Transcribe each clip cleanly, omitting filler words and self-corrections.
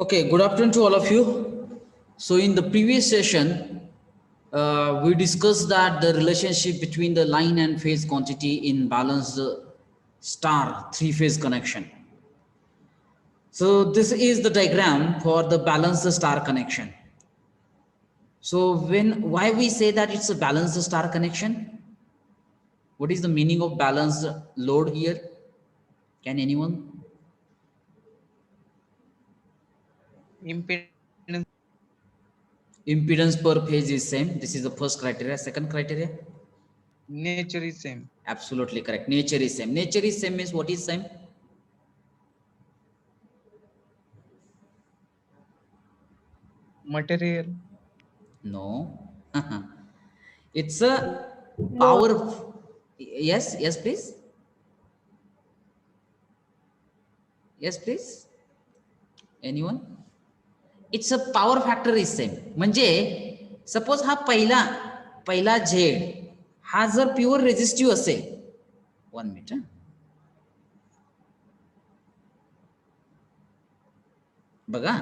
Okay, good afternoon to all of you. So in the previous session, we discussed that the relationship between the line and phase quantity in balanced star three-phase connection. So this is the diagram for the balanced star connection. So why we say that it's a balanced star connection? What is the meaning of balanced load here? Can anyone? Impedance Impedance per phase is same. This is the first criteria. Second criteria? nature is same. Absolutely correct. Nature is same. Nature is same means what is same? Material No. It's a power. Yes, yes, please. Yes, please. Anyone? It's a power factor is same. म्हणजे suppose हा पहिला पहिला Z हा जर pure resistive असेल 1 minute बघा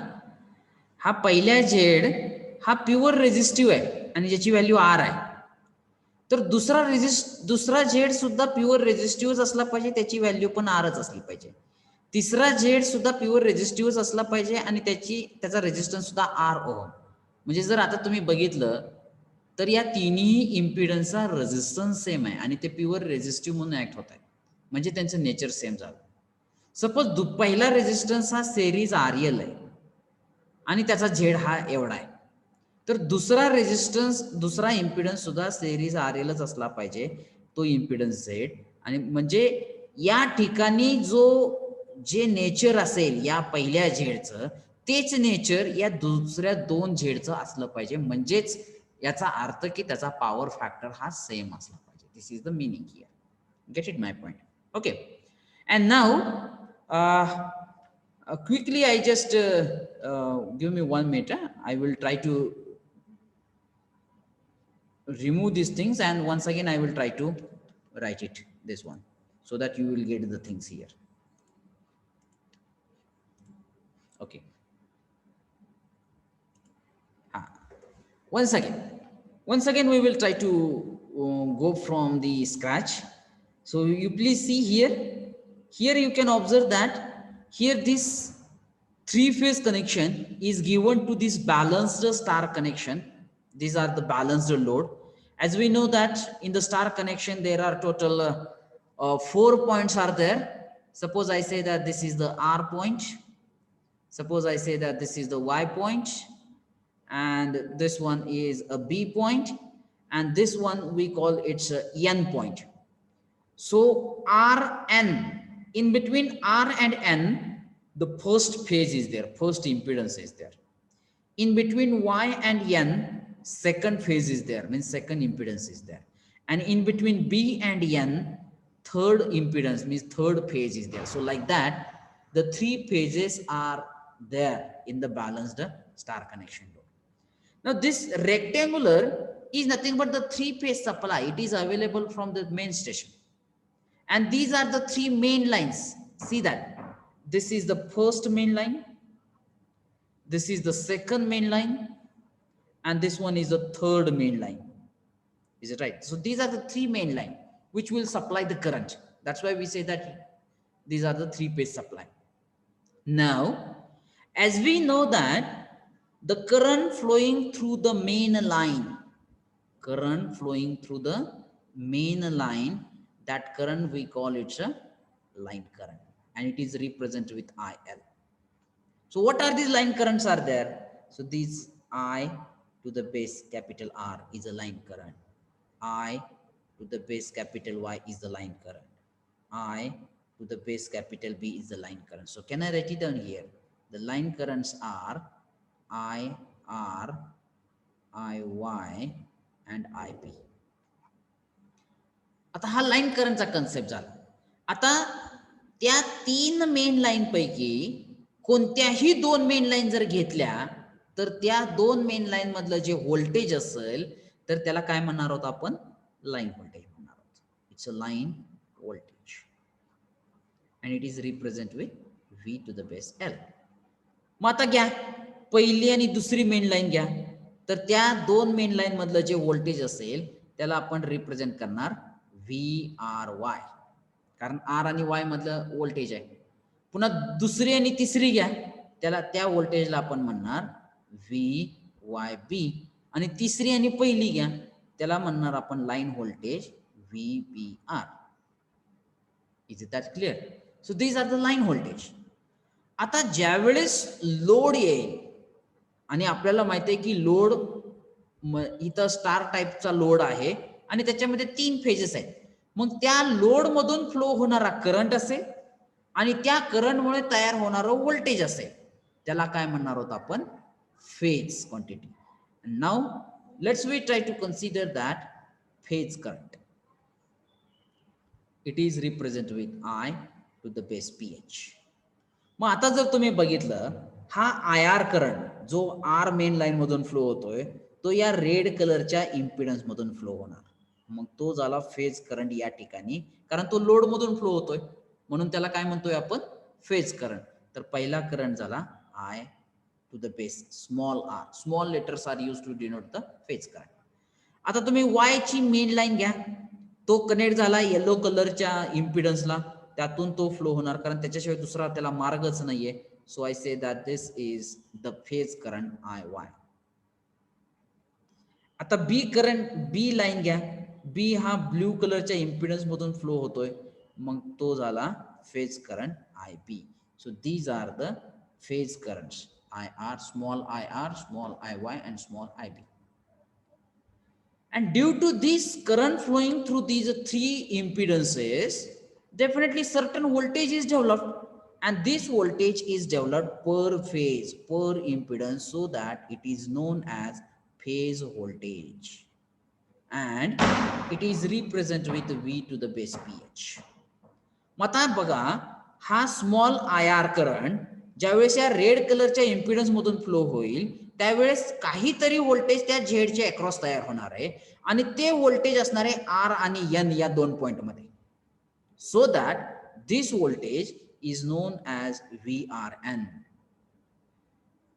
हा पहिला झेड हा प्युअर रेझिस्टिव्ह आहे आणि ज्याची व्हॅल्यू आर आहे तर दुसरा झेड सुद्धा प्युअर रेझिस्टिव्ह असला पाहिजे त्याची व्हॅल्यू पण आरच असली पाहिजे तिसरा झेड सुद्धा प्युअर रेझिस्टिव्ह असला पाहिजे आणि त्याचा रेझिस्टन्स सुद्धा आर ओहम म्हणजे जर आता तुम्ही बघितलं तर या तिन्ही इम्पिडन्सचा रेझिस्टन्स सेम आहे आणि ते प्युअर रेझिस्टिव्ह म्हणून ऍक्ट होत आहे म्हणजे त्यांचं नेचर सेम झालं सपोज पहिला रेझिस्टन्स हा सेरीज आरएल आहे आणि त्याचा झेड हा एवढा आहे तर दुसरा रेझिस्टन्स दुसरा इम्पिडन्स सुद्धा सेरीज आर एलच असला पाहिजे तो इम्पिडन्स झेड आणि म्हणजे या ठिकाणी जे नेचर असेल या पहिल्या झेडचं तेच नेचर या दुसऱ्या दोन झेडचं असलं पाहिजे म्हणजेच याचा अर्थ की त्याचा पॉवर फॅक्टर हा सेम असला पाहिजे this is the meaning here gate it my point okay and now quickly I just give me 1 minute. I will try to remove these things and once again I will try to write it this one so that you will get the things here. Okay. Ah. Once again we will try to go from the scratch. So you please see here you can observe that here this three-phase connection is given to this balanced star connection. These are the balanced load. As we know that in the star connection there are total 4 points are there. Suppose I say that this is the R point. Suppose I say that this is the Y point and this one is a B point and this one we call it's a N point. So Rn, in between R and N, the first phase is there, first impedance is there. In between Y and N, second phase is there, means second impedance is there. And in between B and N, third impedance means third phase is there. So like that, the three phases are there in the balanced star connection load. Now this rectangular is nothing but the three-phase supply. It is available from the main station. And these are the three main lines. See that. This is the first main line. This is the second main line. And this one is the third main line. Is it right? So these are the three main line which will supply the current. That's why we say that these are the three-phase supply. Now, as we know that the current flowing through the main line, that current we call it a line current and it is represented with IL. So what are these line currents are there? So these I to the base capital R is a line current. I to the base capital Y is the line current. I to the base capital B is the line current. So can I write it down here? The line currents are IR, IY and IB. आता हा line करंटचा concept झाला आता त्या तीन main line पैकी कोणत्याही दोन मेन लाईन जर घेतल्या तर त्या दोन मेन लाईन मधलं जे व्होल्टेज असेल तर त्याला काय म्हणणार आहोत आपण लाईन व्होल्टेज म्हणणार आहोत it's a line voltage and it is represented with V to the base L. मग आता घ्या पहिली आणि दुसरी मेन लाईन घ्या, तर त्या दोन मेन लाईन मधलं जे व्होल्टेज असेल त्याला आपण रिप्रेझेंट करणार VRY, कारण आर आणि वाय मधलं व्होल्टेज आहे. पुन्हा दुसरी आणि तिसरी घ्या, त्याला त्या व्होल्टेजला आपण म्हणणार VYB, आणि तिसरी आणि पहिली घ्या, त्याला म्हणणार आपण line voltage VBR. Is it that clear? So these are the line voltage. आता ज्यावेळेस लोड येईल आणि आपल्याला माहिती आहे की लोड इथं स्टार टाईपचा लोड आहे आणि त्याच्यामध्ये 3 फेजेस आहेत, मग त्या लोड मधून फ्लो होणारा करंट असेल आणि त्या करंटमुळे तयार होणारं व्होल्टेज असेल, त्याला काय म्हणणार आहोत आपण? Phase quantity. Now let's we try to consider that phase current. It is represent with I to the base PH. मग आता जर तुम्ही बघितलं, हा IR करंट जो आर मेन लाईन मधून फ्लो होतोय तो या रेड कलरच्या इम्पिडन्स मधून फ्लो होणार, मग तो झाला फेज करंट या ठिकाणी, कारण तो लोड मधून फ्लो होतोय म्हणून त्याला काय म्हणतोय आपण? Phase current. तर पहिला करंट झाला I to the base small r. Small letters are use to denote the phase current. आता तुम्ही वाय ची मेन लाईन घ्या, तो कनेक्ट झाला येलो कलरच्या इम्पिडन्सला, त्यातून तो फ्लो होणार, कारण त्याच्याशिवाय दुसरा त्याला मार्गच नाहीये. So I say that this is the phase current IY. आता बी लाईन घ्या, बी हा ब्ल्यू कलरच्या इम्पिडन्स मधून फ्लो होतोय, मग तो झाला phase current IB. So these are the phase currents IR, small IR, small IY and small IB. And due to this current flowing through these three impedances, definitely certain voltage is developed, and this voltage is developed per phase, per impedance, so that it is known as phase voltage, and it is represented with V to the base PH. मग आता बघा, हा small IR current ज्यावेळेस या red कलरच्या impedance मधून flow होईल त्यावेळेस काहीतरी व्होल्टेज त्या झेडच्या अक्रॉस तयार होणार आहे, आणि ते व्होल्टेज असणार आहे आर आणि एन या दोन पॉइंट मध्ये. So that this voltage is known as VRN.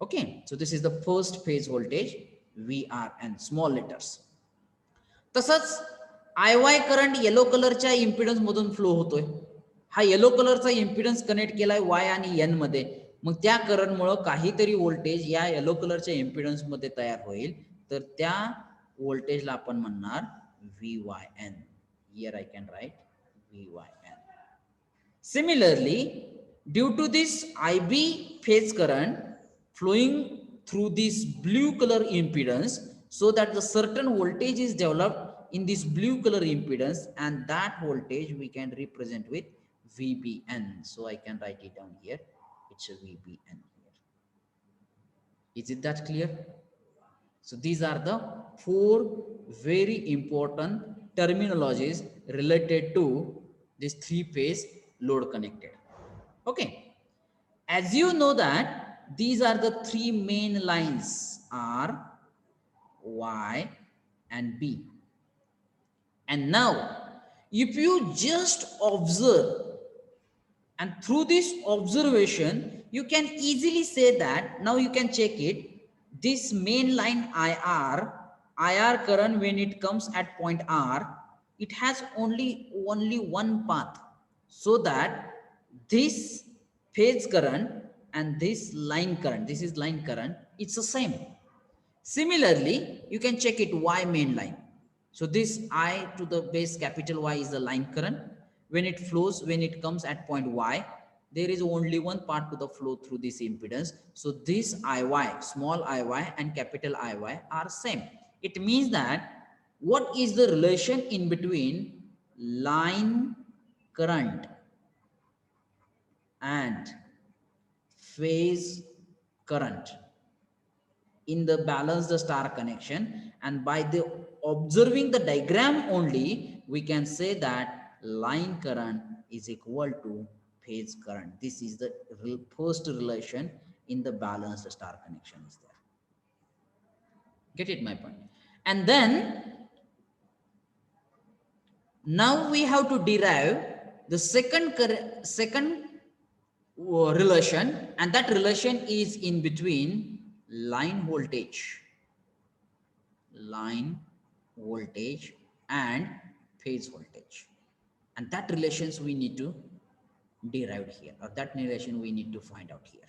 Okay, so this is the first phase voltage VRN, small letters. तसंच IY करंट येलो कलरच्या इम्पिडन्स मधून फ्लो होतोय, हा येलो कलरचा इम्पिडन्स कनेक्ट केलाय वाय आणि एन मध्ये, मग त्या करंटमुळे काहीतरी व्होल्टेज या येलो कलरच्या इम्पिडन्स मध्ये तयार होईल, तर त्या व्होल्टेजला आपण म्हणणार VYN. Here I can write VYN. Similarly, due to this IB phase current flowing through this blue color impedance, so that the certain voltage is developed in this blue color impedance, and that voltage we can represent with VBN. So I can write it down here. It's a VBN here. Is it that clear? So these are the 4 very important terminologies related to this 3-phase load connected. Okay. As you know that these are the 3 main lines, R, Y and B. And now if you just observe, and through this observation you can easily say that, now you can check it, this main line IR current, when it comes at point R, it has only one path, so that this phase current and this line current, this is line current, it's the same. Similarly, you can check it Y main line. So this I to the base capital Y is the line current. When it flows, when it comes at point Y, there is only one part to the flow through this impedance. So this IY, small IY and capital IY are same. It means that what is the relation in between line current and phase current in the balanced star connection? And by the observing the diagram only, we can say that line current is equal to phase current. This is the first relation in the balanced star connection is there. Get it my point? And then now we have to derive the second relation, and that relation is in between line voltage and phase voltage, and that relations we need to derive here, or that relation we need to find out here.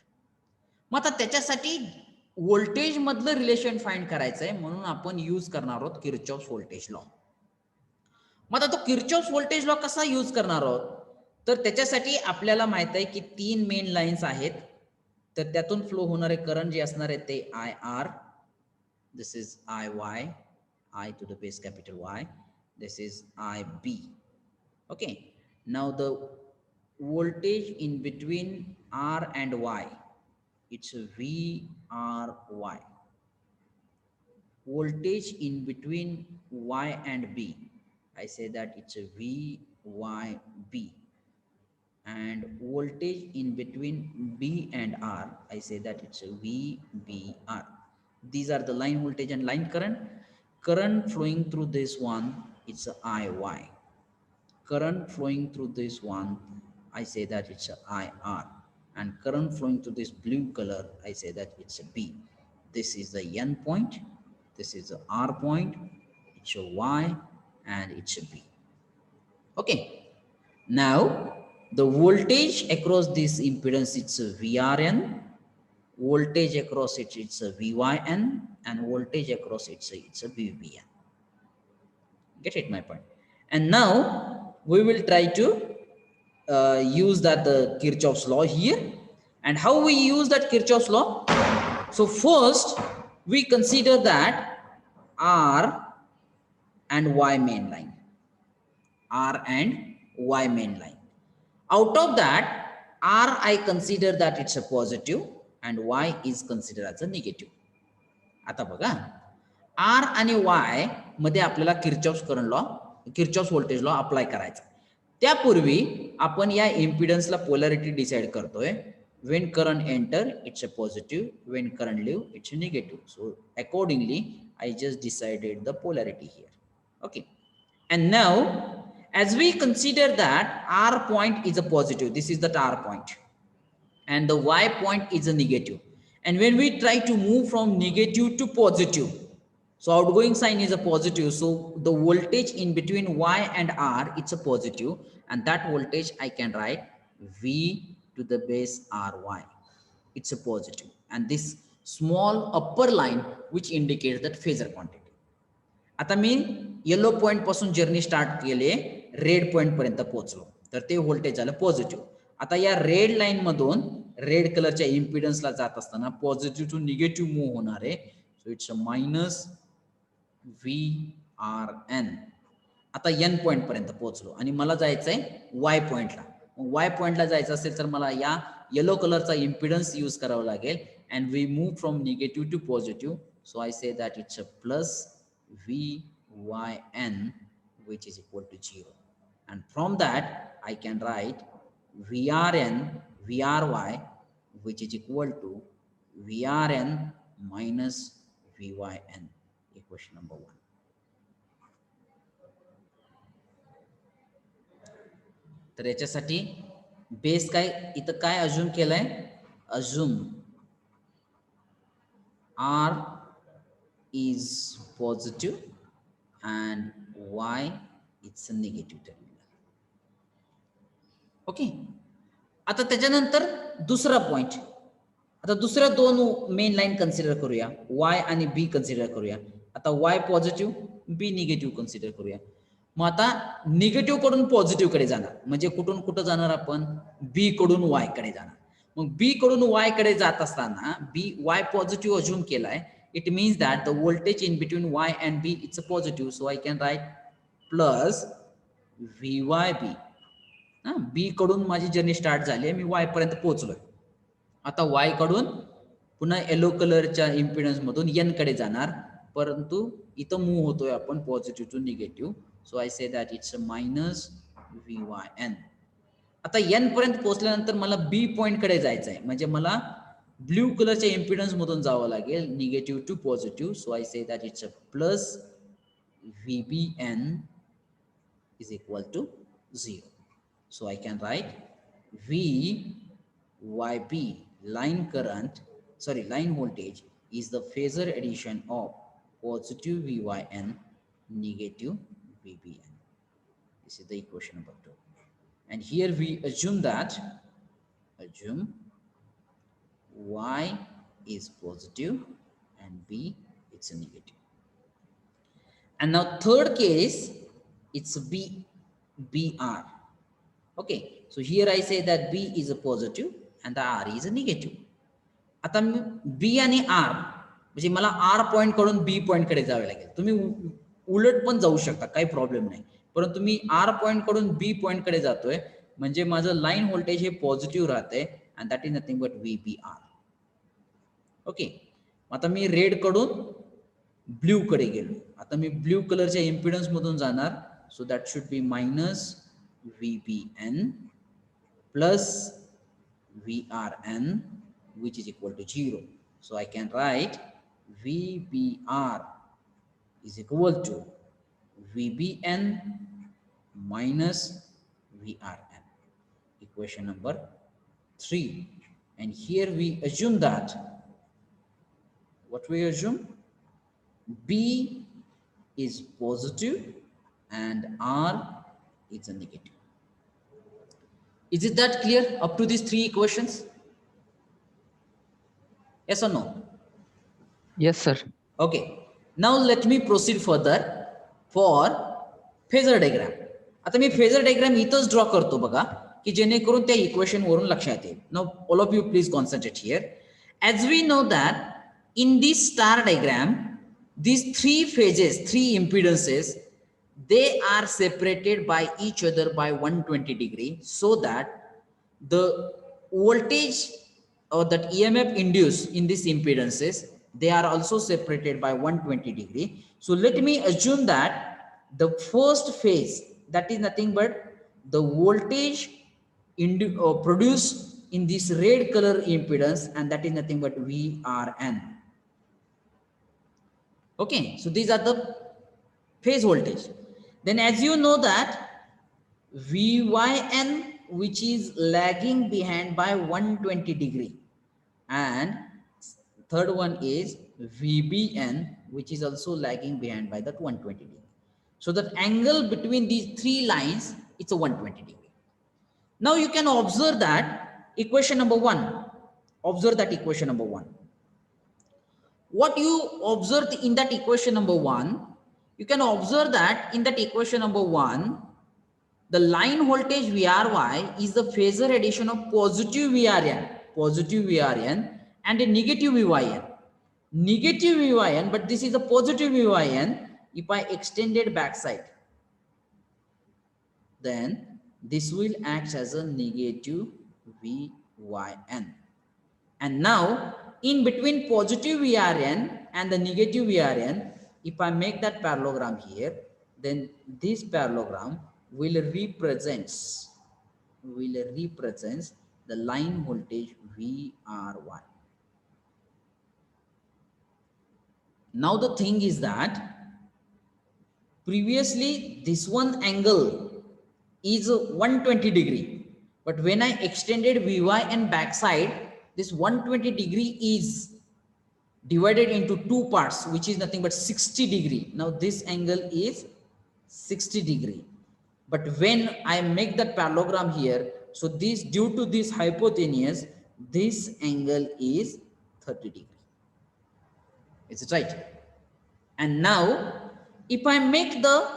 मग आता त्याच्यासाठी voltage मधलं relation find करायचं आहे, म्हणून आपण use करणार आहोत Kirchhoff's voltage law. मग आता तो किर्चॉफ्स व्होल्टेज लॉ कसा यूज करणार आहोत, तर त्याच्यासाठी आपल्याला माहित आहे की 3 मेन लाईन्स आहेत, तर त्यातून फ्लो होणारे करंट जे असणार आहे ते I R, this is I Y, I to the base capital Y, this is IB. Okay, now the voltage in between R and Y, it's VRY. Voltage in between Y and B, I say that it's a VYB. And voltage in between B and R, I say that it's a VBR. These are the line voltage and line current. Current flowing through this one, it's a IY. Current flowing through this one, I say that it's a IR. And current flowing through this blue color, I say that it's a B. This is the N point, this is the R point, it's a Y, and it's a B. Okay, now the voltage across this impedance, it's a VRN, voltage across it, it's a VYN, and voltage across it, it's a VBN. Get it, my point? And now we will try to use that the Kirchhoff's law here. And how we use that Kirchhoff's law? So first we consider that R and Y main line. R and Y main line. Out of that, R I consider that it's a positive and Y is considered as a negative. आता बघा, R आणि Y मध्ये आपल्याला Kirchhoff's current law, Kirchhoff's voltage law apply करायचा. त्यापूर्वी आपण या इम्पिडन्सला polarity decide करतोय. When current enter, it's a positive. When current leave, it's a negative. So accordingly, I just decided the polarity here. Okay. And now, as we consider that R point is a positive, this is the R point, and the Y point is a negative. And when we try to move from negative to positive, so outgoing sign is a positive, so the voltage in between Y and R, it's a positive, and that voltage I can write V to the base RY, it's a positive, and this small upper line which indicates that phasor quantity. आता मी yellow point पासून journey start केले, red point पर्यंत पोहोचलो, तर ते voltage झालं positive. आता या रेड लाईन मधून रेड कलरच्या इम्पिडन्सला जात असताना पॉझिटिव्ह टू निगेटिव्ह मूव्ह होणार आहे, so it's a minus VRN. आता एन पॉइंट पर्यंत पोहोचलो आणि मला जायचंय वाय पॉइंटला. वाय पॉइंटला जायचं असेल तर मला या येलो कलरचा इम्पिडन्स यूज करावा लागेल, and we move from negative to positive, so I say that it's a plus VYN, which is equal to 0. And from that, I can write VRN, VRY, which is equal to VRN minus VYN, equation number 1. तर याच्यासाठी base काय इथं काय assume केलंय, assume R is positive and Y it's a negative terminal. Okay. आता त्याच्यानंतर दुसरा point, आता दुसऱ्या दोन मेन लाईन कन्सिडर करूया, Y आणि B कन्सिडर करूया. आता Y positive, B negative consider करूया. मग आता निगेटिव्ह कडून पॉझिटिव्ह कडे जाणार, म्हणजे कुठून कुठं जाणार आपण, B कडून Y कडे जाणार. मग B कडून Y कडे जात असताना Y पॉझिटिव्ह अज्यूम केलाय, it means that the voltage in between Y and B it's a positive, so I can write plus VYB. B कडून माझी जर्नी स्टार्ट झाली आहे, मी Y पर्यंत पोहोचलोय. आता Y कडून पुन्हा येलो कलरच्या इम्पिडन्स मधून N कडे जाणार, परंतु इथं मूव्ह होतोय आपण positive to negative, so I say that it's a minus VYN. आता N पर्यंत पोहोचल्यानंतर मला B पॉइंट कडे जायचं आहे, म्हणजे मला ब्ल्यू कलरच्या इम्पिडन्स मधून जावं लागेल negative to positive, so I say that it's a plus VBN is equal to 0. So I can write V YB, line current, sorry, line voltage is the phasor addition of positive VYN, negative VBN. This is the equation number 2. And here we assume Y is positive and B it's a negative. And now third case, it's BR. Okay, so here I say that B is a positive and the R is a negative. आता B आणि R म्हणजे मला R point कडून B point कडे जावे लागेल. तुम्ही उलट पण जाऊ शकता, काही प्रॉब्लेम नाही. परंतु मी R पॉइंट कडून B पॉइंट कडे जातोय म्हणजे माझं लाईन व्होल्टेज हे पॉझिटिव्ह राहते and that is nothing but VBR. Okay, आता मी रेड कडून ब्ल्यू कडे गेलो. आता मी ब्ल्यू कलरच्या इम्पिडन्स मधून जाणार. So that should be minus VBN plus VRN which is equal to 0. So I can write VBR is equal to VBN minus VRN. Equation number 3. And here we assume that, what we assume? B is positive and R is a negative. Is it that clear up to these 3 equations? Yes or no? Yes, sir. Okay. Now let me proceed further for phasor diagram. आता मी phasor diagram इथंच draw करतो बघा की जेणेकरून त्या equation वरून लक्षात येईल. Now all of you please concentrate here. As we know that in this star diagram, these 3 phases, 3 impedances, they are separated by each other by 120 degree, so that the voltage or that EMF induced in these impedances, they are also separated by 120 degree. So let me assume that the first phase, that is nothing but the voltage produced in this red color impedance, and that is nothing but VRN. Okay, so these are the phase voltage. Then as you know that VYN, which is lagging behind by 120 degree, and third one is VBN, which is also lagging behind by that 120 degree. So that angle between these 3 lines, it's a 120 degree. Now you can observe that equation number 1. Observe that equation number 1. What you observed in that equation number 1, you can observe that in that equation number 1, the line voltage VRY is the phasor addition of positive VRN and a negative VYN. Negative VYN, but this is a positive VYN. If I extended backside, then this will act as a negative VYN. And now, in between positive VRN and the negative VRN, if I make that parallelogram here, then this parallelogram will represent the line voltage VRY. Now the thing is that previously this one angle is 120 degree, but when I extended VYN backside, this 120 degree is divided into 2 parts, which is nothing but 60 degree. Now this angle is 60 degree. But when I make that parallelogram here, so this, due to this hypotenuse, this angle is 30 degree. Is it right? And now, if I make the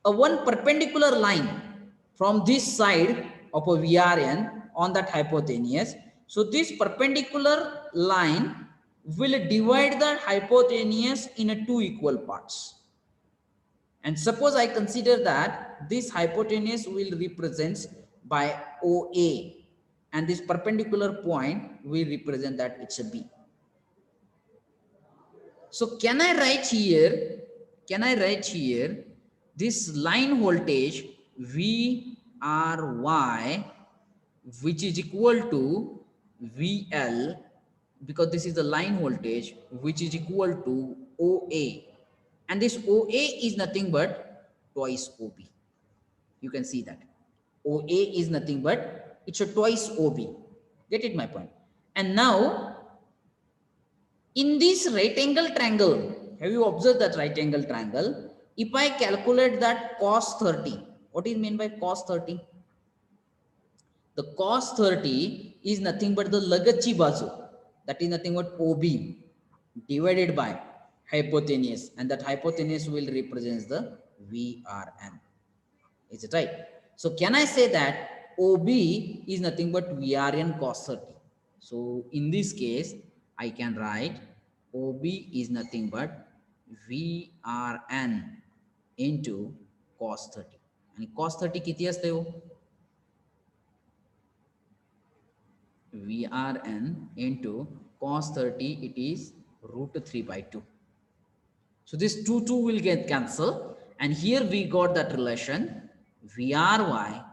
one perpendicular line from this side of a VRN on that hypotenuse, so this perpendicular line will divide the hypotenuse in 2 equal parts. And suppose I consider that this hypotenuse will represent by OA, and this perpendicular point will represent that it's a B. So can I write here this line voltage VRY, which is equal to VL, because this is the line voltage, which is equal to OA, and this OA is nothing but twice OB. You can see that OA is nothing but it's a twice OB. Get it my point? And now in this right angle triangle, have you observed that right angle triangle? If I calculate that cos 30, what is meant by cos 30? The cos 30 is nothing but the lagachi bazu, that is nothing but OB divided by hypotenuse, and that hypotenuse will represent the VRN. Is it right? So can I say that OB is nothing but VRN cos 30? So in this case, I can write OB is nothing but VRN into cos 30. And cos 30 किती असते हो? VRN into cos 30, it is root 3 by 2. So this 2 will get cancelled, and here we got that relation VRY,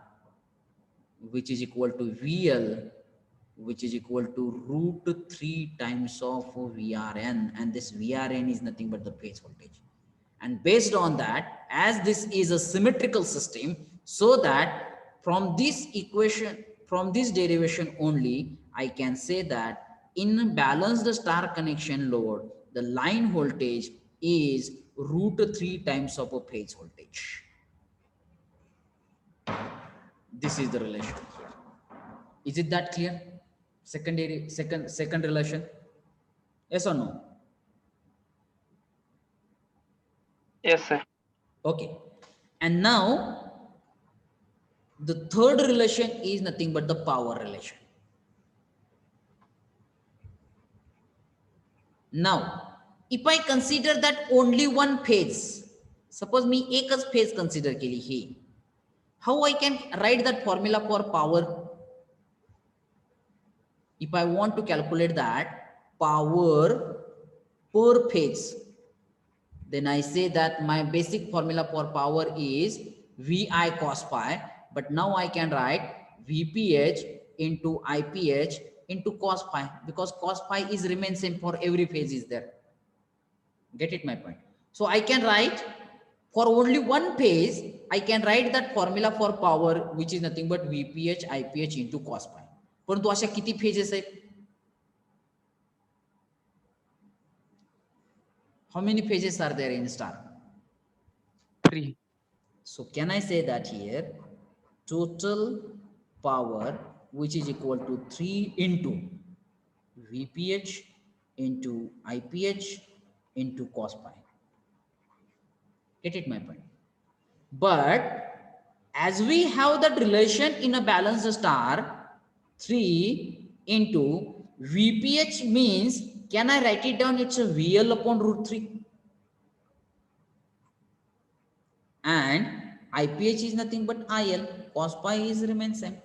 which is equal to VL, which is equal to root 3 times of VRN, and this VRN is nothing but the phase voltage. And based on that, as this is a symmetrical system, so that from this equation, from this derivation only, I can say that in balanced star connection load, the line voltage is root 3 times of a phase voltage. This is the relation here. Is it that clear? Second relation? Yes or no? Yes, sir. Okay. And now the third relation is nothing but the power relation. Now, if I consider that only one phase, suppose me एकच phase consider केली ही, how I can write that formula for power? If I want to calculate that power per phase, then I say that my basic formula for power is VI cos phi, but now I can write VPH into IPH into cos phi, because cos phi is remain same for every phase is there. Get it my point? So I can write for only one phase, I can write that formula for power, which is nothing but VPH IPH into cos phi. परंतु अशा किती phases आहेत? How many phases are there in star? 3. So can I say that here total power, which is equal to 3 into VPH into IPH into cos pi. Get it my point? But as we have that relation in a balanced star, 3 into VPH means, can I write it down? It's a VL upon root 3. And IPH is nothing but IL, cos pi is remains same.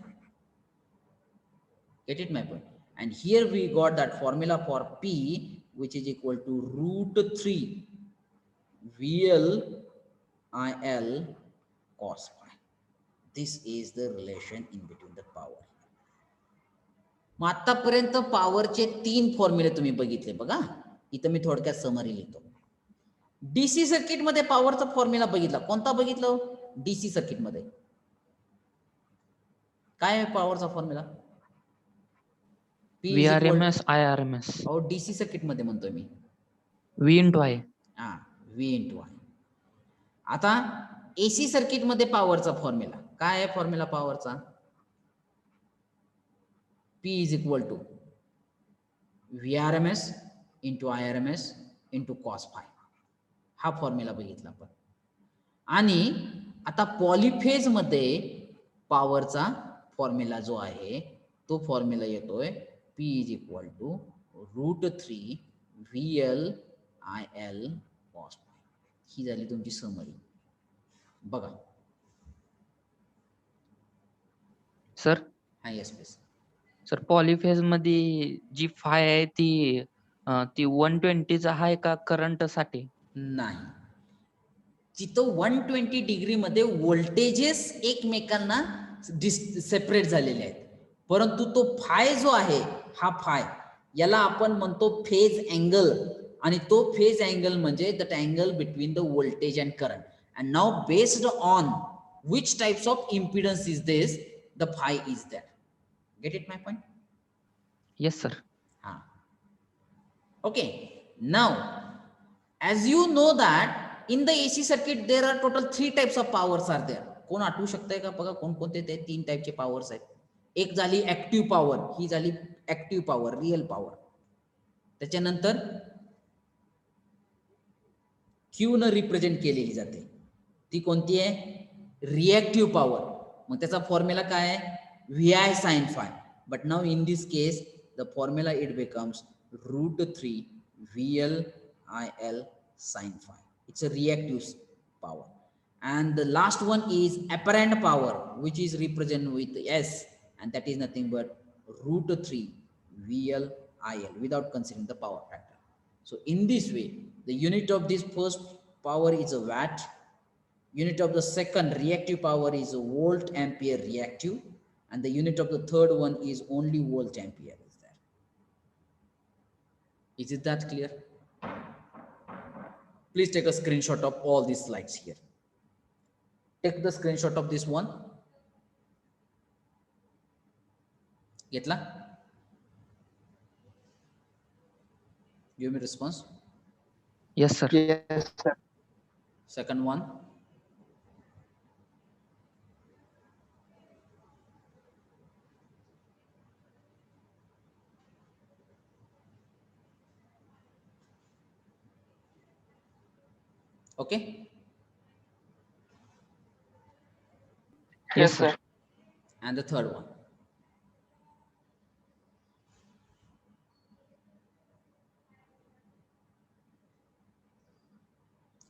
Get it my point? And here we got that formula for P, which is equal to root 3 VL IL cos pi. This is the relation in between the power. मग आतापर्यंत पॉवरचे 3 फॉर्म्युले तुम्ही बघितले बघा. इथं मी थोडक्यात summary लिहितो. DC circuit मध्ये पॉवरचा formula बघितला. कोणता बघितला? डीसी सर्किट मध्ये काय आहे पॉवरचा फॉर्म्युला? VRMS IRMS. हो, डीसी सर्किट मध्ये म्हणतोय मी. V into I. हा, V into I. आता एसी सर्किट मध्ये पॉवरचा फॉर्म्युला काय आहे? फॉर्म्युला पॉवरचा P is equal to VRMS into IRMS into cos phi. हा फॉर्म्युला बघितला आपण. आणि आता पॉलीफेज मध्ये पॉवरचा फॉर्म्युला जो आहे तो फॉर्म्युला येतोय P is equal to root 3 VL IL cos phi. ही झाली तुमची समरी. बघा सर, हा, येस प्लीज. सर पॉलीफेज मध्ये जी फाय आहे ती 120 चा आहे का करंट साठी? नाही, तिथं 120 डिग्री मध्ये व्होल्टेजेस एकमेकांना सेपरेट झालेले आहेत, परंतु तो फाय जो आहे हा फाय याला आपण म्हणतो फेज अँगल, आणि तो फेज अँगल म्हणजे that angle between the voltage and current. And now based on which types of impedance is this, the phi is there. Get it my point? Yes sir. Ah. Okay. Now, as you know that in the AC circuit there are total 3 types of powers are there. कोण आठवू शकतंय का बघा कोणकोणते ते 3 टाइपचे powers आहेत. एक झाली active power, ही झाली active power, real power. त्याच्यानंतर क्यू न रिप्रेझेंट केलेली जाते, ती कोणती आहे? Reactive power. मग त्याचा फॉर्म्युला काय आहे? VI sin phi. But now in this case the formula it becomes √3 VL/IL sin phi. It's a reactive power. And the last one is apparent power, which is represented with S, and that is nothing but √3 VL/IL without considering the power factor. So in this way, the unit of this first power is a watt, unit of the second reactive power is a volt ampere reactive, and the unit of the third one is only volt ampere is there. Is it that clear? Please take a screenshot of all these slides here. Take the screenshot of this one. Getla? Give me response. Yes sir. Yes, sir. Second one. Okay. Yes sir. And the third one.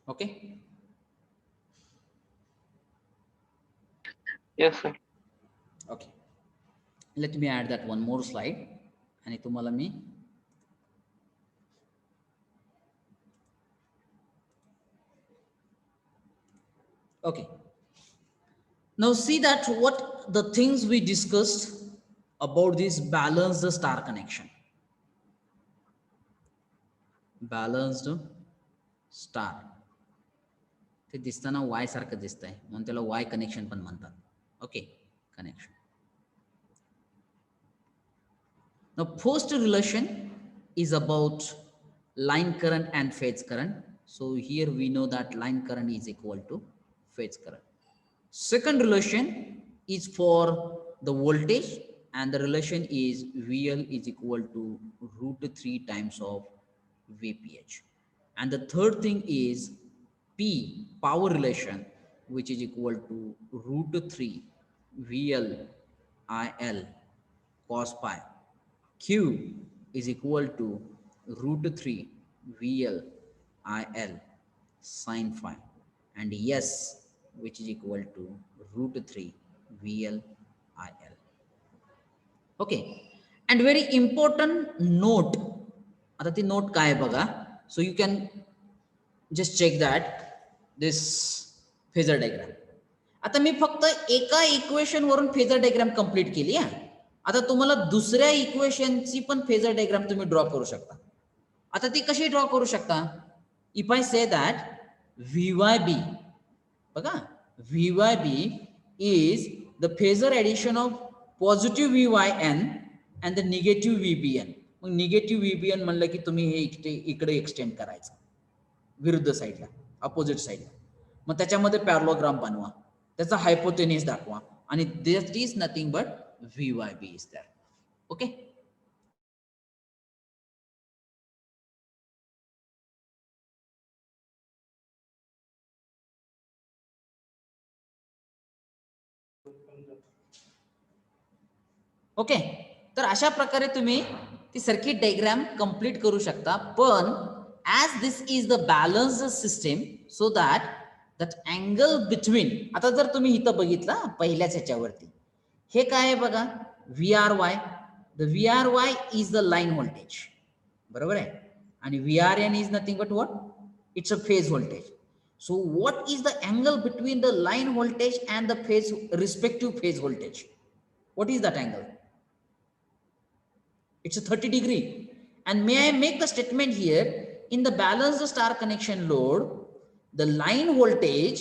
Okay. Yes, sir. Okay. Let me add that one more slide. आणि तुम्हाला मी okay. Now see that what the things we discussed about this balanced star connection. Balanced star. ते दिसताना वाय सारखं दिसतंय म्हणून त्याला वाय connection पण म्हणतात. Okay, connection. Now first relation is about line current and phase current. So here we know that line current is equal to phase current. Second relation is for the voltage, and the relation is VL is equal to √3 times of VPH. And the third thing is P, power relation, which is equal to √3 VL/IL cos pi. Q is equal to √3 VL/IL sin phi, and S, which is equal to √3 VL/IL. Okay, and very important note. आता ती note काय बघा. So you can just check that this phasor diagram. आता मी फक्त एका equation वरून phasor diagram complete केली आहे. आता तुम्हाला दुसऱ्या इक्वेशनची पण फेजर डायग्राम तुम्ही ड्रॉ करू शकता. आता ती कशी ड्रॉ करू शकता? If I say that VYB, बघा, VYB is the phasor addition of positive VYN and the negative VBN. Mug negative VBN म्हणलं की तुम्ही हे इकडे एक्सटेंड करायचं विरुद्ध साईडला, अपोजिट साईडला. मग त्याच्यामध्ये पॅरलोग्राम बनवा, त्याचा हायपोटेनिस दाखवा, आणि this is nothing but VYB is there. Okay. Okay, तर अशा प्रकारे तुम्ही ती सर्किट डायग्राम कंप्लीट करू शकता. पण as this is the balanced system, so that angle between, आता जर तुम्ही इथं बघितलं पहिल्याच ह्याच्यावरती, हे काय आहे बघा, VRY. The VRY is the line voltage, बरोबर आहे, आणि VRN is nothing but what, it's a phase voltage. So what is the angle between the line voltage and the phase respective phase voltage? What is that angle? It's a 30 degree. And may I make the statement here, in the balanced star connection load, the line voltage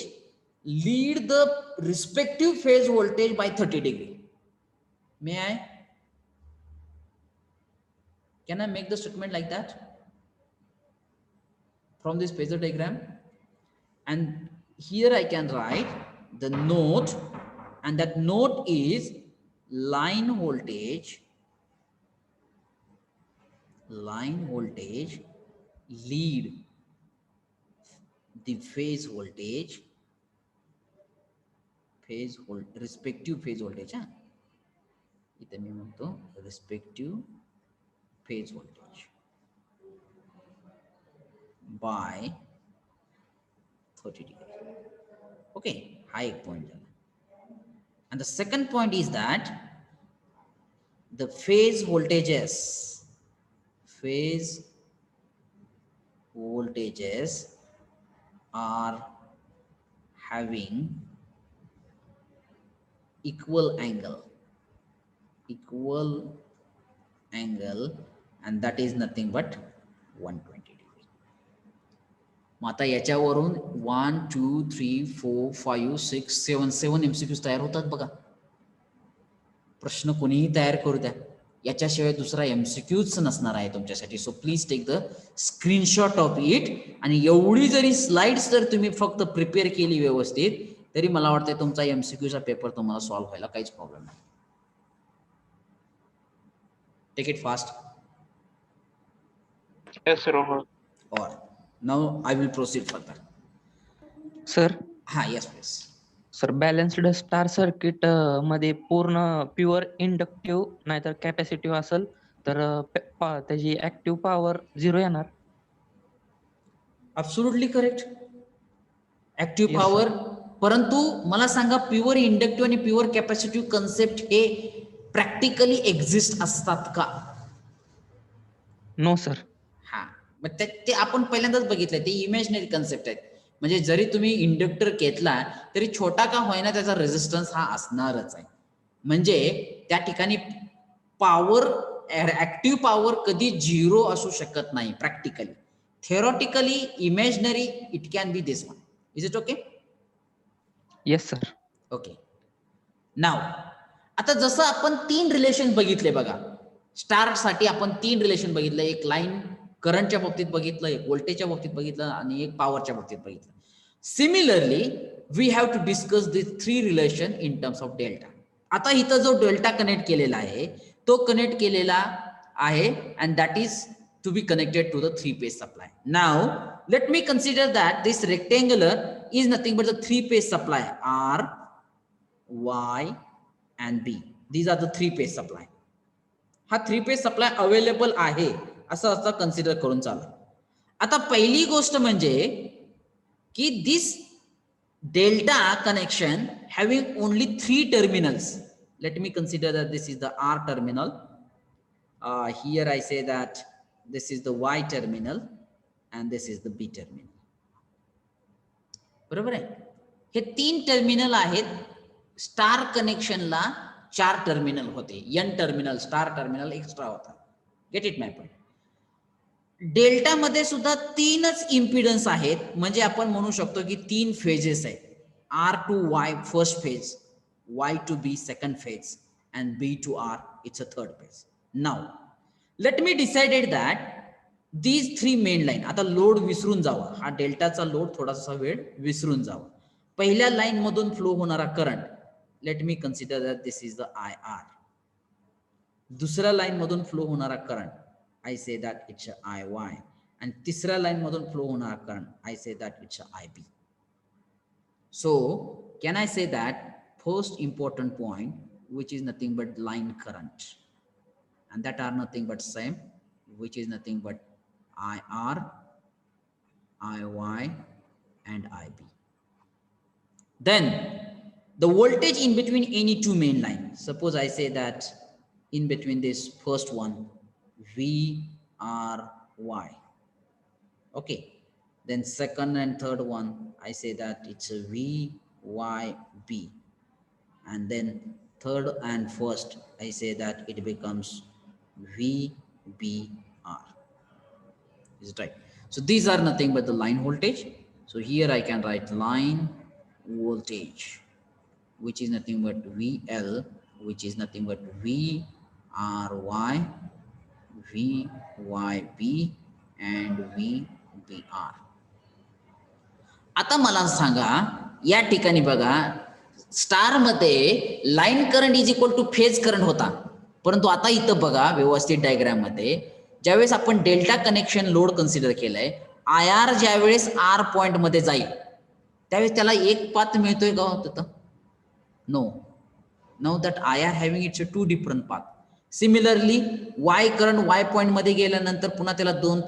lead the respective phase voltage by 30 degree. May I? Can I make the statement like that from this phasor diagram? And here I can write the node, and that node is line voltage lead the respective phase voltage हा इथे मी म्हणतो respective phase voltage by 30 degree. Okay, हा एक point झाला. And the second point is that the phase voltages are having equal angle, and that is nothing but 120 degree. मग आता याच्यावरून 1 2 3 4 5 6 7 MCQs तयार होतात बघा. प्रश्न कोणीही तयार करू द्या, याच्याशिवाय दुसरा MCQच नसणार आहे तुमच्यासाठी. So please take the screenshot of it. आणि एवढी जरी स्लाइड्स जर तुम्ही फक्त प्रिपेअर केली व्यवस्थित, तरी मला वाटतं तुमचा MCQचा पेपर तुम्हाला सॉल्व्ह व्हायला काहीच प्रॉब्लेम नाही. Take it fast. Yes, sir. Or now I will proceed further. Sir Yes please. Sir balanced star circuit मध्ये पूर्ण प्युअर इंडक्टिव्ह नाहीतर कॅपॅसिटिव्ह असेल तर त्याची ऍक्टिव्ह पॉवर 0 येणार. Absolutely correct. Active Yes, power. परंतु मला सांगा, प्युअर इंडक्टिव्ह आणि प्युअर कॅपॅसिटिव्ह कन्सेप्ट हे प्रॅक्टिकली एक्झिस्ट असतात का? No sir. मग ते आपण पहिल्यांदाच बघितलंय, ते इमॅजिनरी कन्सेप्ट आहेत. म्हणजे जरी तुम्ही इंडक्टर घेतला तरी छोटा का होईना त्याचा रेझिस्टन्स हा असणारच आहे. म्हणजे त्या ठिकाणी पॉवर, ऍक्टिव्ह पॉवर कधी 0 असू शकत नाही practically. Theoretically, imaginary it can be this one. Is it okay? Yes sir. Okay. Now आता जसं आपण 3 रिलेशन बघितले बघा, स्टार साठी आपण 3 रिलेशन बघितलं. एक लाईन करंटच्या बाबतीत बघितलं, एक व्होल्टेजच्या बाबतीत बघितलं आणि एक पॉवरच्या बाबतीत बघितलं. Similarly we have to discuss this 3 relation in terms of delta. आता इथं जो डेल्टा कनेक्ट केलेला आहे तो कनेक्ट केलेला आहे, and that is to be connected to the 3 phase supply. Now let me consider that this rectangular is nothing but the 3 phase supply R, Y and B. These are the 3 phase supply. हा 3 phase supply available आहे असं consider करून चालू. आता पहिली गोष्ट म्हणजे की this delta connection having only 3 terminals. Let me consider that this is the R terminal. Here I say that this is the Y terminal and this is the B terminal. बरोबर आहे? हे 3 टर्मिनल आहेत. Star कनेक्शनला 4 terminal होते. N terminal, star terminal extra होता. Get it my point. Delta मध्ये सुद्धा 3च impedance आहेत. म्हणजे आपण म्हणू शकतो की 3 फेजेस आहेत. R to Y first phase, Y to B second phase and B to R it's a third phase. Now let me decided that these 3 main line. आता लोड विसरून जावा, हा डेल्टाचा लोड थोडासा वेळ विसरून जावा. पहिल्या लाईन मधून फ्लो होणारा current, let me consider that this is the IR. दुसऱ्या लाईन मधून फ्लो होणारा current, I say that it's a IY. आणि तिसऱ्या लाईन मधून फ्लो होणारा current, I say that it's a IB. So can I say that first important point, which is nothing but line current, and that are nothing but same, which is nothing but IR, IY and IB. Then the voltage in between any 2 main lines. Suppose I say that in between this first one, VRY. Okay. Then second and third one, I say that it's a VYB. And then third and first, I say that it becomes VBR. Is it right? So these are nothing but the line voltage. So here I can write line voltage, which is nothing but VL, which is nothing but VRY, VYB and VBR. आता मला सांगा या ठिकाणी बघा star मध्ये line current is equal two phase current होता, परंतु आता इथं बघा व्यवस्थित डायग्राम मध्ये ज्यावेळेस आपण डेल्टा कनेक्शन लोड कन्सिडर केलंय, आय आर ज्यावेळेस आर पॉइंट मध्ये जाईल त्यावेळेस त्याला एक पाथ मिळतोय का तिथं? No. Now that I R having its two different path. Similarly Y current Y point मध्ये गेल्यानंतर पुन्हा त्याला दोन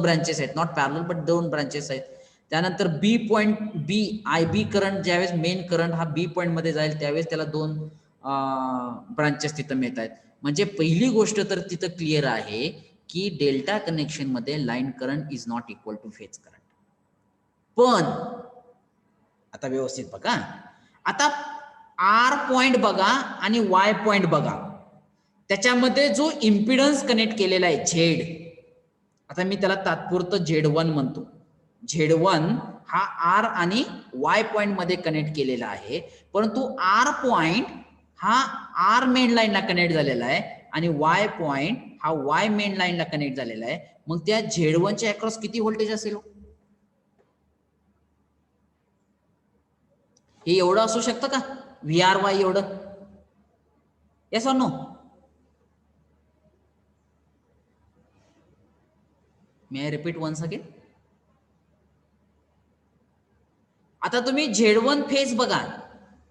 ब्रांचेस आहेत, नॉट पॅरल बट दोन ब्रांचेस आहेत. त्यानंतर B point B I B current ज्यावेळेस मेन करंट हा बी पॉइंट मध्ये जाईल त्यावेळेस त्याला दोन ब्रांचेस तिथं मिळत आहेत. म्हणजे पहिली गोष्ट तर तिथं क्लिअर आहे की डेल्टा कनेक्शन मध्ये line current is not equal two phase current. पण आता व्यवस्थित बघा, आता आर पॉइंट बघा आणि वाय पॉइंट बघा, त्याच्यामध्ये जो इम्पिडन्स कनेक्ट केलेला आहे झेड, आता मी त्याला तात्पुरतं Z1 म्हणतो. Z1 हा आर आणि वाय पॉइंट मध्ये कनेक्ट केलेला आहे, परंतु आर पॉइंट हा आर मेन लाईनला कनेक्ट झालेला आहे आणि वाय पॉइंट हा वाय मेन लाईनला कनेक्ट झालेला आहे. मग त्या Z1 च्या अक्रॉस किती व्होल्टेज असेल? हे एवढं असू शकतं का? VRY एवढं? Yes or no? May I repeat once again? आता तुम्ही Z1 फेज बघा,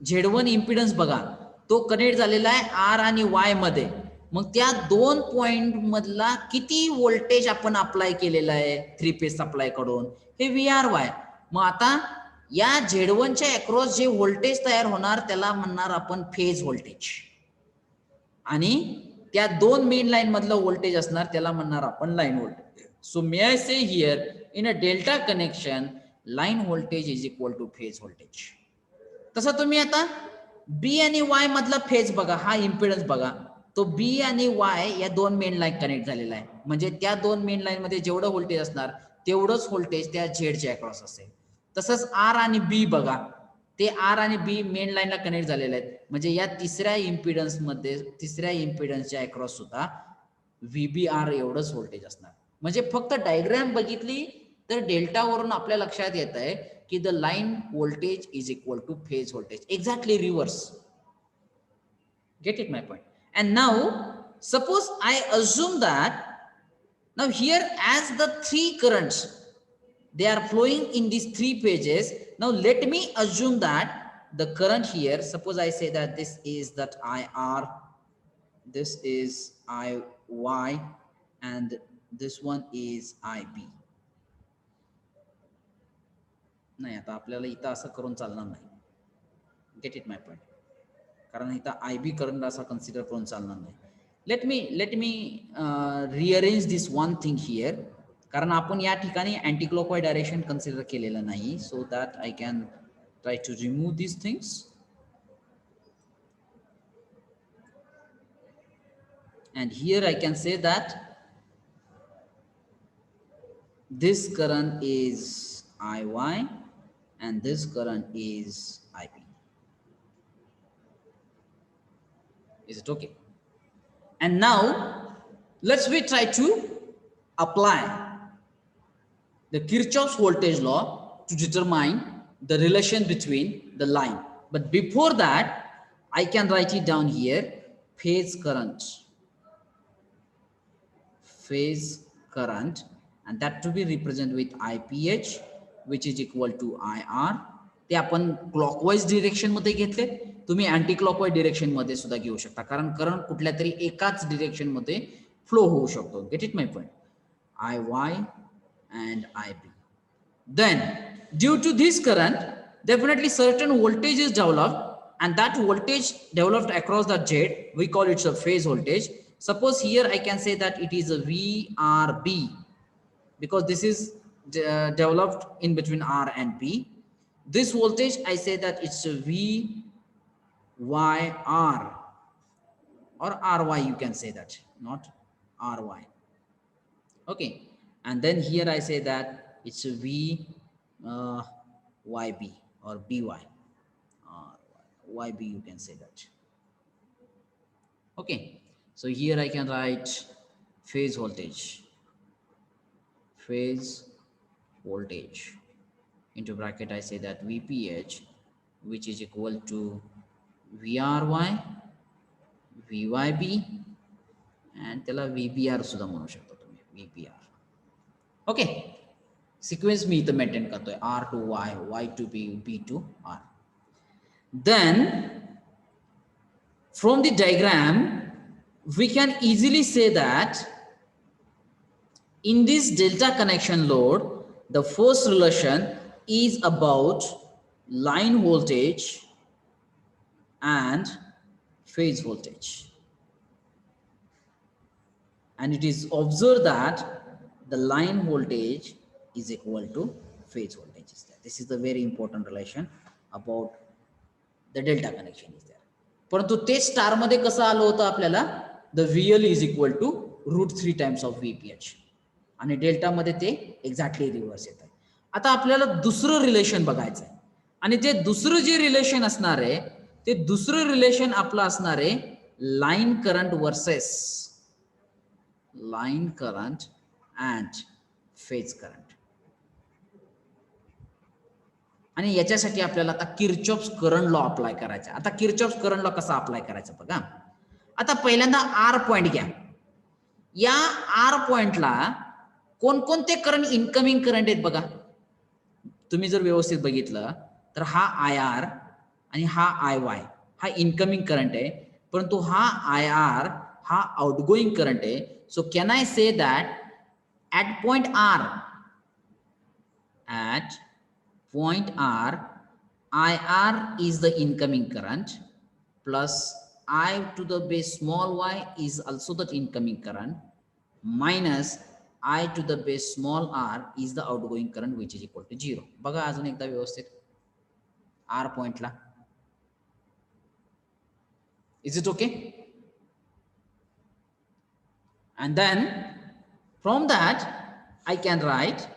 Z1 इम्पिडन्स बघा, तो कनेक्ट झालेला आहे आर आणि वाय मध्ये. मग त्या दोन पॉइंट मधला किती व्होल्टेज आपण अप्लाय केलेला आहे थ्री फेज सप्लाय कडून? हे VRY. मग आता या Z1 च्या अक्रॉस जे व्होल्टेज तयार होणार त्याला म्हणणार आपण फेज व्होल्टेज, आणि त्या दोन मेन लाईन मधलं व्होल्टेज असणार त्याला म्हणणार आपण लाईन व्होल्टेज. सो मे आय से here in a delta connection line voltage is equal two phase voltage. तसं तुम्ही आता बी आणि वाय मधला फेज बघा, हा इम्पिडन्स बघा, तो बी आणि वाय या दोन मेन लाईन कनेक्ट झालेला आहे. म्हणजे त्या दोन मेन लाईन मध्ये जेवढं व्होल्टेज असणार तेवढंच व्होल्टेज त्या झेडच्या अक्रॉस असेल. तसंच आर आणि बी बघा, ते आर आणि बी मेन लाईनला कनेक्ट झालेले आहेत. म्हणजे या तिसऱ्या इम्पिडन्सच्या अक्रॉस सुद्धा VBR एवढंच व्होल्टेज असणार. म्हणजे फक्त डायग्राम बघितली तर डेल्टा वरून आपल्या लक्षात येत आहे की the line voltage is equal two phase voltage. Exactly reverse. Get it my point? And now suppose I assume that now here as the three currents they are flowing in these three phases. Now let me assume that the current here, suppose I say that this is that IR, this is IY, and this one is IB. नाही, आता आपल्याला इथं असं करून चालणार नाही. Gate it my point? कारण इथं IB करंट असा कन्सिडर करून चालणार नाही. Let me rearrange this one thing here, कारण आपण या ठिकाणी अँटी क्लॉकवाईज डायरेक्शन कन्सिडर केलेलं नाही. So that I can try to remove this things. And here I can say that this current is IY and this current is IB. Is it okay? And now let's we try to apply the Kirchhoff's voltage law to determine the relation between the line. But before that, I can write it down here: phase current, and that to be represented with IPH, which is equal to IR. ते आपण clockwise direction मध्ये घेतले, तुम्ही anti clockwise direction मध्ये सुद्धा घेऊ शकता, कारण करंट कुठल्या तरी एकाच डिरेक्शन मध्ये फ्लो होऊ शकतो. Gate it my point? IY and IB. Then due to this current, definitely certain voltage is developed, and that voltage developed across the Z, we call it a phase voltage. Suppose here I can say that it is a VRB, because this is developed in between R and B. This voltage I say that it's a VYR, or RY, you can say that, not RY. Okay, and then here I say that it's a YB or BY, YB, you can say that. Okay, so here I can write phase voltage into bracket I say that VPH, which is equal to VRY VYB and त्याला VBR सुद्धा म्हणू शकता तुम्ही VBR. Okay, sequence मी इथं maintain करतोय R to Y, Y to B, B to R. Then from the diagram we can easily say that in this delta connection load the first relation is about line voltage and phase voltage, and it is observed that the line voltage is equal to phase voltage is there. This is the very important relation about the delta connection is there. परंतु ते star मध्ये कसं आलं होतं आपल्याला, the VL is equal to √3 times of VPH आणि delta मध्ये ते एक्झॅक्टली रिव्हर्स येत आहे. आता आपल्याला दुसरं रिलेशन बघायचं आहे आणि ते दुसरं जे रिलेशन असणार आहे ते दुसरं रिलेशन आपलं असणार आहे line current versus line current and phase current. आणि याच्यासाठी आपल्याला आता किर्चॉफ्स करंट लॉ अप्लाय करायचा. आता किर्चॉफ्स करंट लॉ कसा अप्लाय करायचा बघा. आता पहिल्यांदा आर पॉइंट घ्या. या आर पॉइंटला कोणकोणते करंट इनकमिंग करंट आहेत बघा. तुम्ही जर व्यवस्थित बघितलं तर हा आय आर आणि हा आय वाय हा इनकमिंग करंट आहे, परंतु हा आय आर हा आउटगोइंग करंट आहे. So can I say that at point R, at point R, IR is the incoming current plus I to the base small y is also the incoming current minus I to the base small r is the outgoing current which is equal to 0. बघा अजून एकदा व्यवस्थित R point La. Is it okay? And then from that I can write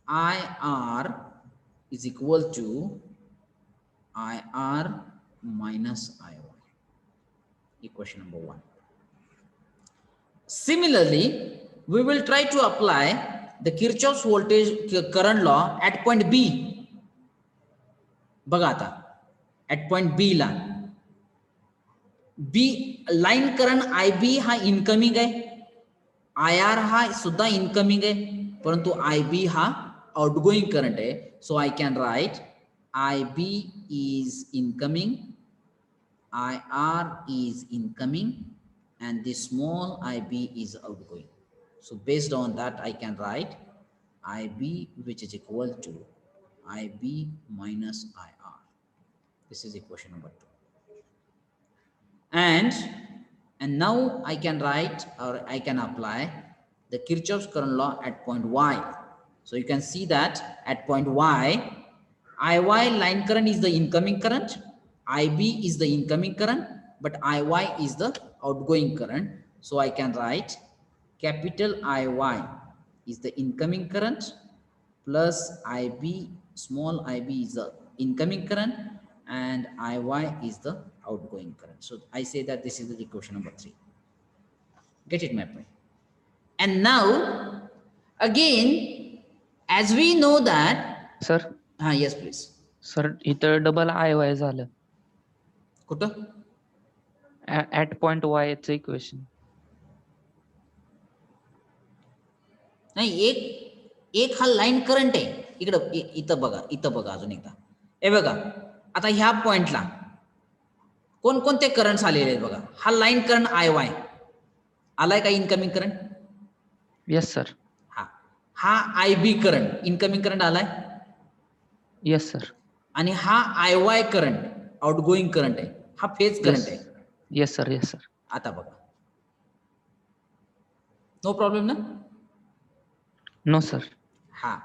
IR is equal to IR minus IY, equation number 1. Similarly, we will try to apply the Kirchhoff's voltage current law at point B. बघा आता at point B ला B line current IB हा incoming आहे, IR हा सुद्धा incoming आहे, परंतु IB हा आउटगोइंग करंट आहे. So I can write IB is incoming, IR is incoming, and the small IB is outgoing. So based on that I can write IB which is equal to IB minus IR. This is equation number 2. And now I can write, or I can apply the Kirchhoff's current law at point Y. So you can see that at point Y, IY line current is the incoming current, IB is the incoming current, but IY is the outgoing current. So I can write capital IY is the incoming current plus IB, small ib is the incoming current and IY is the outgoing current. So I say that this is the equation number 3. Get it, my point? And now again, as we know that sir yes please. Sir इथं double I वाय झालं कुठं at point वाय चं equation. नाही, एक हा line current आहे इकडं, इथं बघा अजून एकदा. हे बघा आता ह्या पॉइंटला कोणकोणते करंट्स आलेले आहेत बघा. हा लाईन करंट आय वाय आलाय का इनकमिंग करंट? Yes sir. हा I B current incoming current आलाय. Yes sir. आणि हा I Y current outgoing current आहे, हा फेज करंट आहे. Yes sir. Yes sir. आता बघा, नो प्रॉब्लेम ना? No sir. हा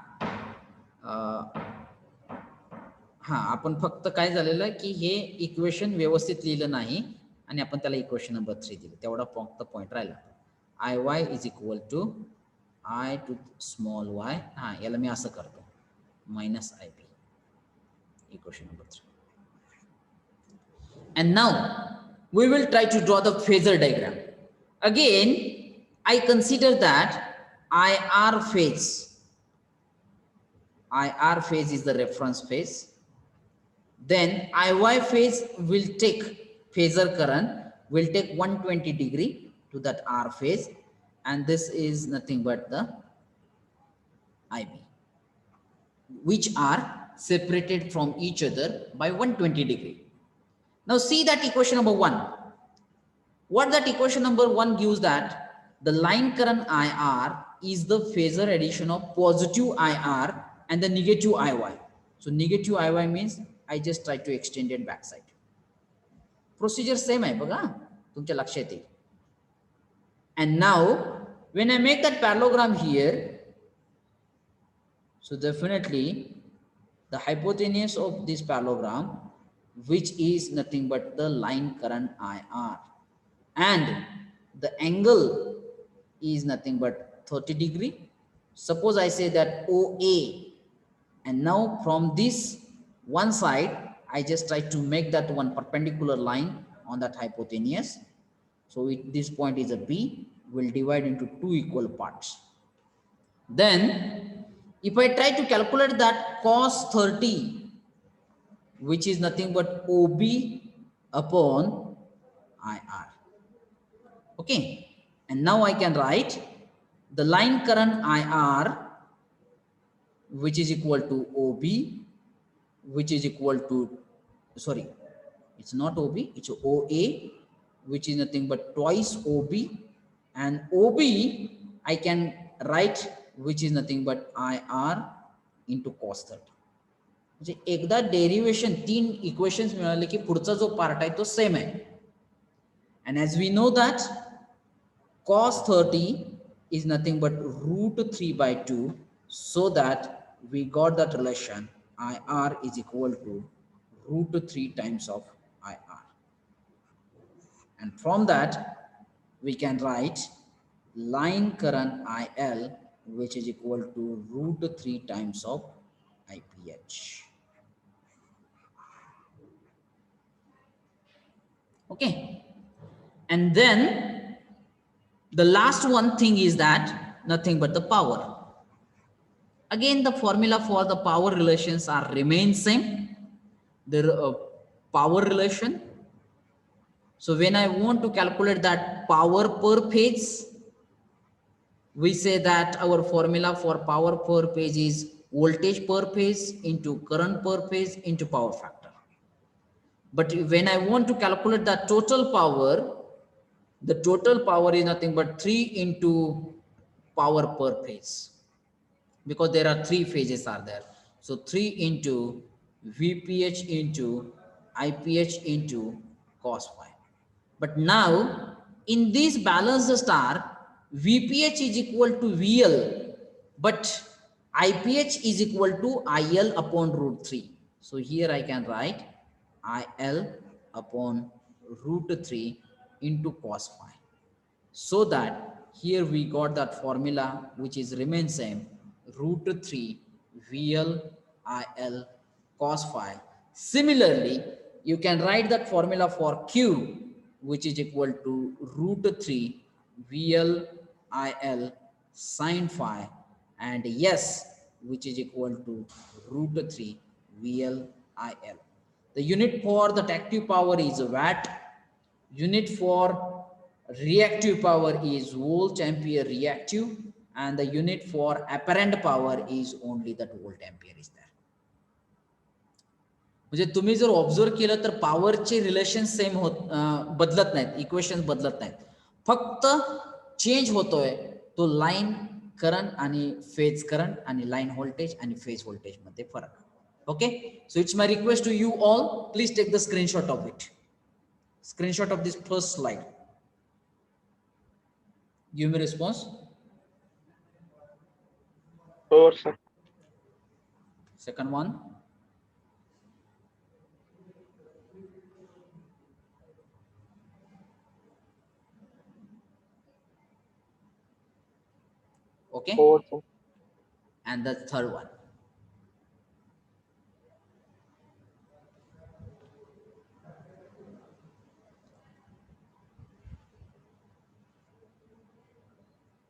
आपण फक्त काय झालेलं की हे इक्वेशन व्यवस्थित लिहिलं नाही आणि आपण त्याला इक्वेशन नंबर 3 दिलं, तेवढा फक्त पॉइंट राहिला. I Y is equal to I two small Y, हा याला मी असं करतो minus I B, equation number 3. And now we will try to draw the phasor diagram. Again I consider that IR phase is the reference phase. Then IY phase will take phasor current, will take 120 degree to that R phase, and this is nothing but the IB, which are separated from each other by 120 degree. Now see that equation number 1. What that equation number 1 gives that the line current IR is the phasor addition of positive IR and the negative IY. So negative IY means I just try to extend it backside. Procedure same आहे बघा तुमच्या लक्षात येईल. And now when I make that parallelogram here, so definitely the hypotenuse of this parallelogram, which is nothing but the line current IR, and the angle is nothing but 30 degree. Suppose I say that OA, and now from this one side I just try to make that one perpendicular line on that hypotenuse. So this point is a B, will divide into two equal parts. Then if I try to calculate that cos 30, which is nothing but OB upon IR. Okay, and now I can write the line current IR, which is equal to OB, which is equal to, sorry, it's not OB, it's OA, which is nothing but twice OB, and OB I can write, which is nothing but IR into cos 30. म्हणजे एकदा derivation 3 equations मिळाले की पुढचा जो part आहे तो same आहे. And as we know that cos 30 is nothing but root 3 by 2, so that we got that relation IR is equal to root 3 times of IR. And from that we can write line current IL, which is equal to root 3 times of IPH. Okay, and then the last one thing is that nothing but the power. Again, the formula for the power relations are remain same. The power relation. So when I want to calculate that power per phase, we say that our formula for power per phase is voltage per phase into current per phase into power factor. But when I want to calculate the total power is nothing but 3 into power per phase, because there are 3 phases are there. So 3 into VPH into IPH into cos phi. But now in this balanced star, VPH is equal to VL, but IPH is equal to IL upon root 3. So here I can write IL upon root 3 into cos phi. So that here we got that formula which is remain same, root 3 VL IL cos phi. Similarly, you can write that formula for Q, which is equal to root 3 VL IL sin phi, and S, which is equal to root 3 VL IL. The unit for the active power is watt. Unit for reactive power is volt ampere reactive, and the unit for apparent power is only that volt ampere is there. म्हणजे तुम्ही जर observe केलं तर पॉवरचे relation same होत बदलत नाहीत, equation बदलत नाहीत, फक्त चेंज होतोय तो लाईन करंट आणि फेज करंट आणि लाईन व्होल्टेज आणि फेज व्होल्टेज मध्ये फरक. Okay, so it's my request to you all, please take the screenshot of it. Screenshot of this first slide. Give me response. Sure, sir. Second one. Okay. Sure, sir. And the third one.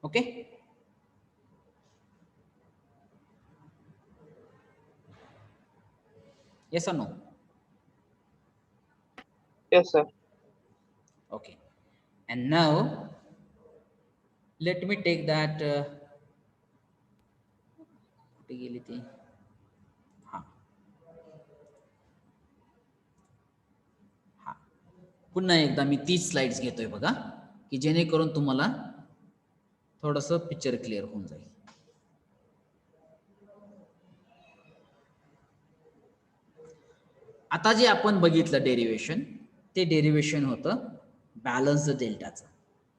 Okay. Yes or no? Yes, sir. Okay. And now let me take that. कुठे गेली ती? हा हा पुन्हा एकदा मी 30 slides घेतोय बघा, की जेणेकरून तुम्हाला थोडंसं पिक्चर क्लिअर होऊन जाईल. आता जे आपण बघितलं डेरिवेशन, ते डेरिवेशन होतं बॅलन्स्ड डेल्टाचं,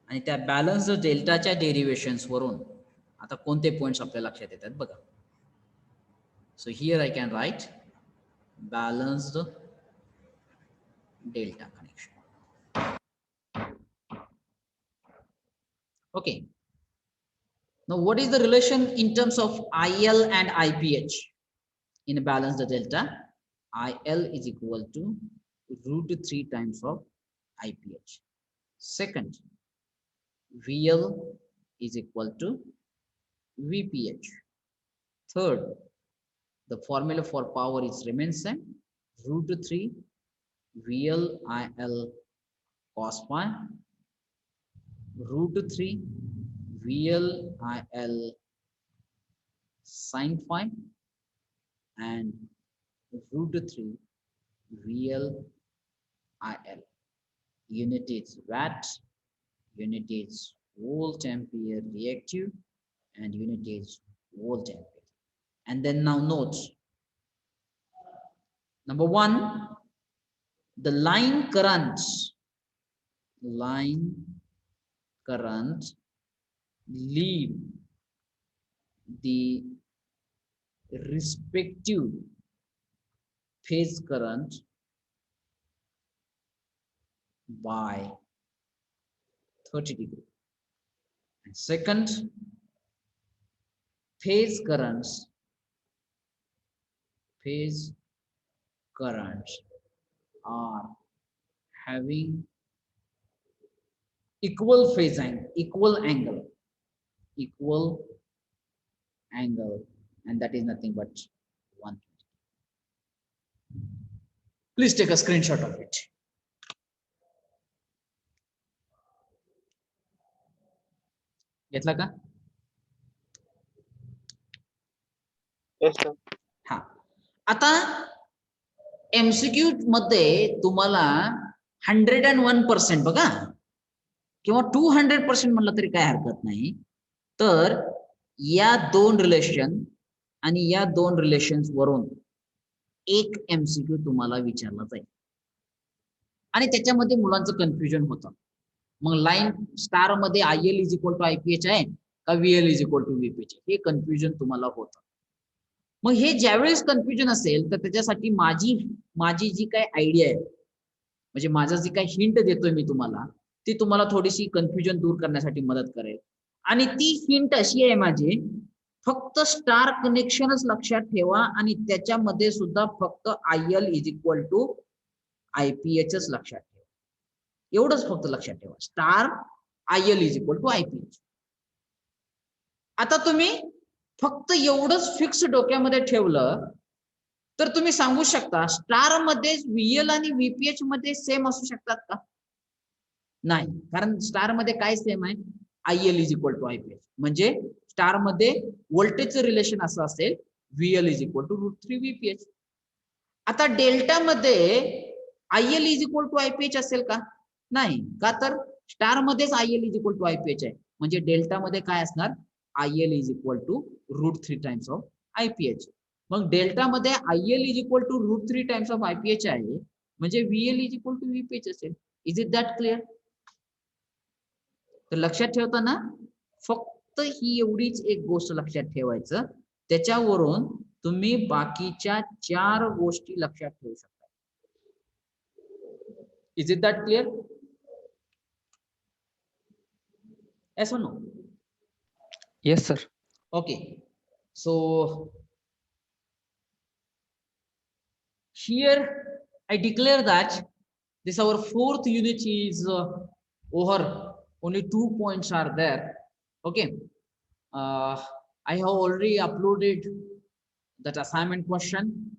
आणि त्या बॅलन्स्ड डेल्टाच्या डेरिवेशन्स वरून आता कोणते पॉइंट्स आपल्या लक्षात येतात बघा. So here I can write balanced delta connection. Okay. Now, what is the relation in terms of IL and IPH in a balanced delta? IL is equal to root 3 times of IPH. Second, VL is equal to VPH. Third, the formula for power is remains same, root 3 VL IL cos phi, root 3 VL IL sin phi, and root 3 VL IL. Unit is watt, unit is volt ampere reactive, and unit is volt ampere. And then now note, number one, the line current lead the respective phase current by 30 degree. And second, phase currents are having equal phase angle, equal angle, and that is nothing but 120. Please take a screenshot of it. घेतला का? Yes, sir. हा, आता MCQ मध्ये तुम्हाला 101% बघा, किंवा 200% म्हणलं तरी काय हरकत नाही. तर या दोन रिलेशन आणि या दोन रिलेशन्स वरून एक एमसीक्यू तुम्हाला विचारला जाईल, आणि त्याच्यामध्ये मुलांचं कन्फ्युजन होतं. मग लाईन स्टार मध्ये IL is equal to IPH आहे का VL is equal to VPH, हे कन्फ्युजन तुम्हाला होतं. मग हे ज्यावेळेस कन्फ्युजन असेल तर त्याच्यासाठी माझी जी काय आयडिया आहे, म्हणजे माझा जी काय हिंट देतोय मी तुम्हाला, ती तुम्हाला थोडीशी कन्फ्युजन दूर करण्यासाठी मदत करेल. आणि ती हिंट अशी आहे माझी, फक्त स्टार कनेक्शनच लक्षात ठेवा, आणि त्याच्यामध्ये सुद्धा फक्त IL इज इक्वल टू IPHच लक्षात ठेवा. एवढंच फक्त लक्षात ठेवा, star IL is equal to IPH. आता तुम्ही फक्त एवढंच फिक्स डोक्यामध्ये ठेवलं तर तुम्ही सांगू शकता स्टार मध्ये VL आणि VPH मध्ये सेम असू शकतात का? नाही, कारण स्टार मध्ये काय सेम आहे? IL is equal to IPH. म्हणजे स्टार मध्ये व्होल्टेजचं रिलेशन असं असेल, VL is equal to root 3 VPH. आता डेल्टा मध्ये IL is equal to IPH असेल का? नाही, का तर स्टार मध्येच IL is equal to IPH आहे. म्हणजे डेल्टा मध्ये काय असणार? IL is equal to root 3 times of IPH. मग डेल्टा मध्ये IL is equal to root 3 times of IPH आहे, म्हणजे VL is equal to VPH असेल. Is it that clear? तर लक्षात ठेवताना फक्त ही एवढीच एक गोष्ट लक्षात ठेवायचं, त्याच्यावरून तुम्ही बाकीच्या 4 गोष्टी लक्षात ठेवू शकता. Is it that clear? Yes or no? Yes, sir. Okay. So here I declare that this our 4th unit is over. Only 2 points are there. Okay. I have already uploaded that assignment question